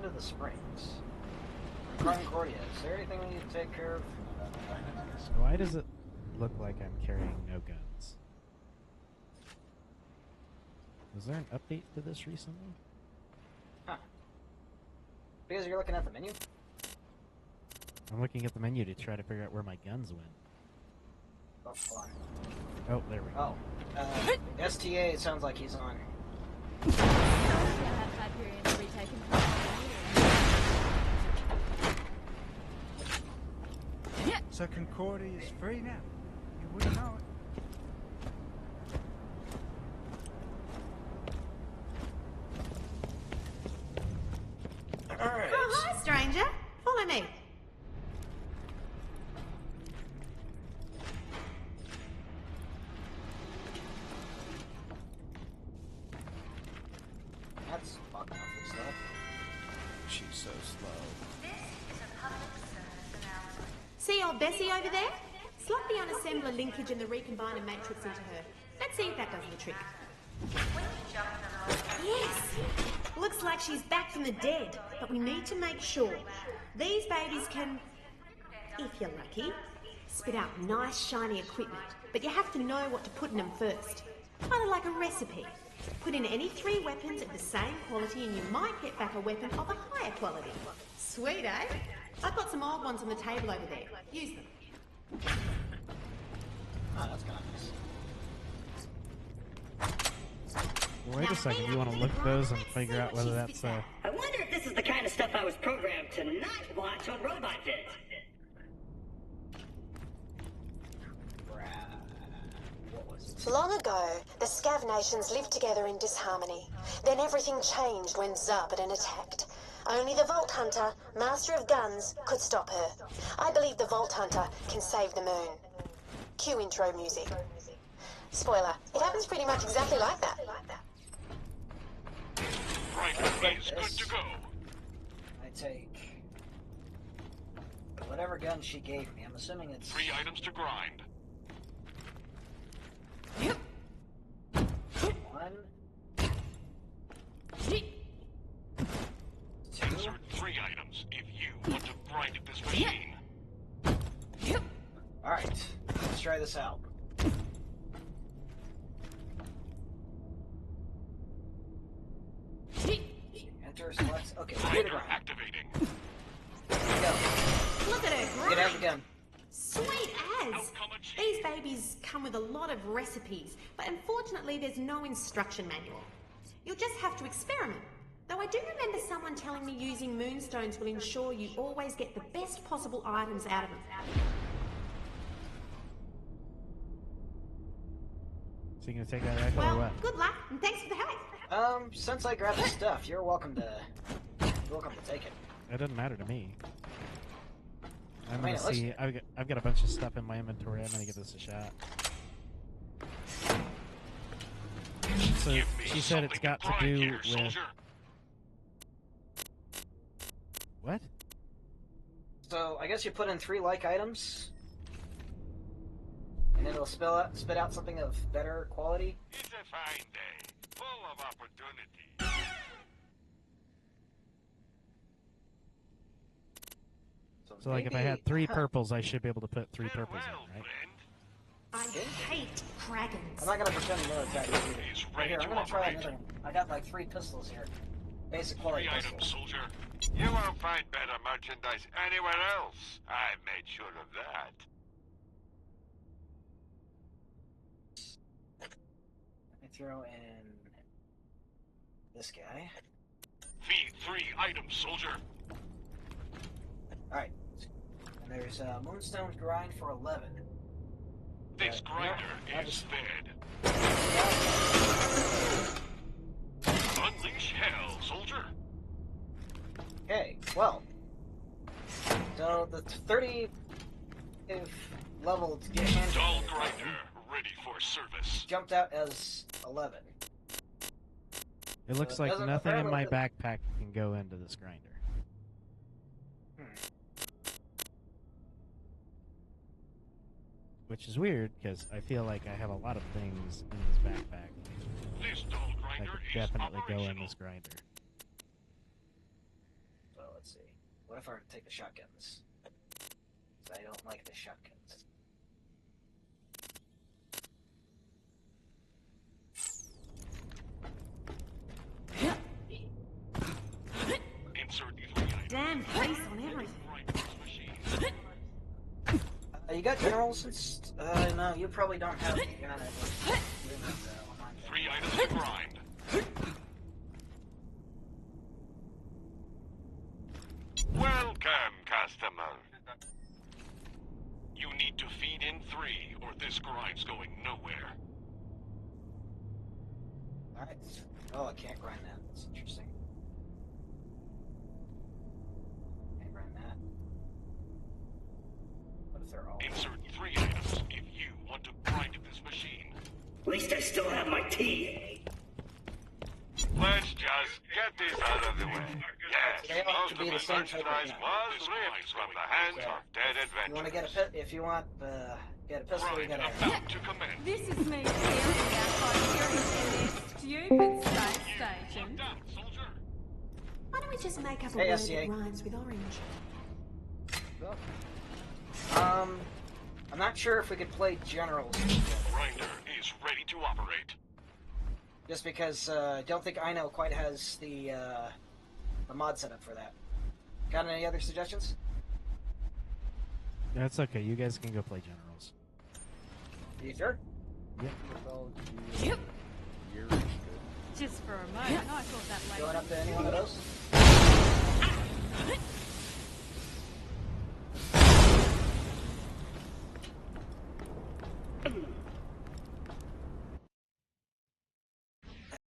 to the springs. Concordia, is there anything we need to take care of? So why does it look like I'm carrying no guns? Was there an update to this recently? Huh. Because you're looking at the menu? I'm looking at the menu to try to figure out where my guns went. Oh, hold on. Oh, there we go. Oh. STA, it sounds like he's on. So Concordia is free now. You wouldn't know it. Alright. Oh, hi, stranger. Follow me. That's fucking awful stuff. She's so slow. See old Bessie over there? Slot the unassembler linkage and the recombiner matrix into her. Let's see if that does the trick. Yes! Looks like she's back from the dead, but we need to make sure. These babies can, if you're lucky, spit out nice shiny equipment, but you have to know what to put in them first. Kind of like a recipe. Put in any 3 weapons of the same quality and you might get back a weapon of a higher quality. Sweet, eh? I've got some old ones on the table over there. Use them. Oh, that's kind of nice. Wait a second, you want to look at those and figure out whether that's I wonder if this is the kind of stuff I was programmed to not watch on RobotVid. What was it? Long ago, the Scav nations lived together in disharmony. Then everything changed when Zarpedon attacked. Only the Vault Hunter, Master of Guns, could stop her. I believe the Vault Hunter can save the moon. Cue intro music. Spoiler, it happens pretty much exactly like that. Right, he's good to go. I take whatever gun she gave me. I'm assuming it's 3 items to grind. one. These are 3 items if you want to grind this machine. Alright, let's try this out. Enter, select. Okay, here to Grinder grind. activating. Go. Look at her Get out grind. the gun. Sweet as! Outcome achieved. These babies come with a lot of recipes, but unfortunately there's no instruction manual. You'll just have to experiment. Though I do remember someone telling me using moonstones will ensure you always get the best possible items out of them. So you gonna take that rifle or Well, what? good luck, and thanks for the help. Since I grabbed the stuff, you're welcome to take it. It doesn't matter to me. I'm mean, gonna it see. I've got a bunch of stuff in my inventory. I'm gonna give this a shot. So Give me she said it's something got to grind do here, with soldier. what? So I guess you put in 3 like items, and it'll spit out something of better quality. It's a fine day, full of opportunity. So like if I had 3 purples, I should be able to put 3 purples Farewell, in, right? friend. I hate dragons. I'm not gonna pretend to know exactly either. He's But ready here, to I'm gonna try operate. another one. I got like 3 pistols here. Basic 3 quality items, pistols. soldier. You won't find better merchandise anywhere else. I made sure of that. Let me throw in this guy. Feed 3 items, soldier. Alright. And there's a Moonstone grind for 11. This grinder yeah, I'll is just- fed. Unleash hell, soldier. Okay, well. So the 30 level to get hands Dull grinder, ready for service. jumped out as 11. It looks So it like doesn't- nothing in my apparently- backpack can go into this grinder. Which is weird, because I feel like I have a lot of things in this backpack This dull that grinder could is definitely go in operational. this grinder. What if I were to take the shotguns? 'Cause I don't like the shotguns. Insert 3 items. Damn face on everything. Grind this machine. You got generals? No, you probably don't have. You're not at 3 items to grind. Welcome, customer. You need to feed in 3, or this grind's going nowhere. Alright. Oh, I can't grind that. That's interesting. Can't grind that. What if they're all... Insert 3 items if you want to grind this machine. At least I still have my tea. Let's just get this out of the way. They Yes, ought most to of be the the same type of merchandise gun. was ripped from the hands of dead You want to adventurers. get a if you want get a pistol, you Grind gotta. about to commence. This is me staring outside here in this stupid space station. Locked out, soldier. Why don't we just make up a Hey, word SCA. that rhymes with orange? I'm not sure if we could play generals, Grinder is ready to operate. just because I don't think I know quite has the mod setup for that. Got any other suggestions? That's okay. You guys can go play generals. You sure? Yep. Just for a moment, I thought that Going lady. up to any one of those?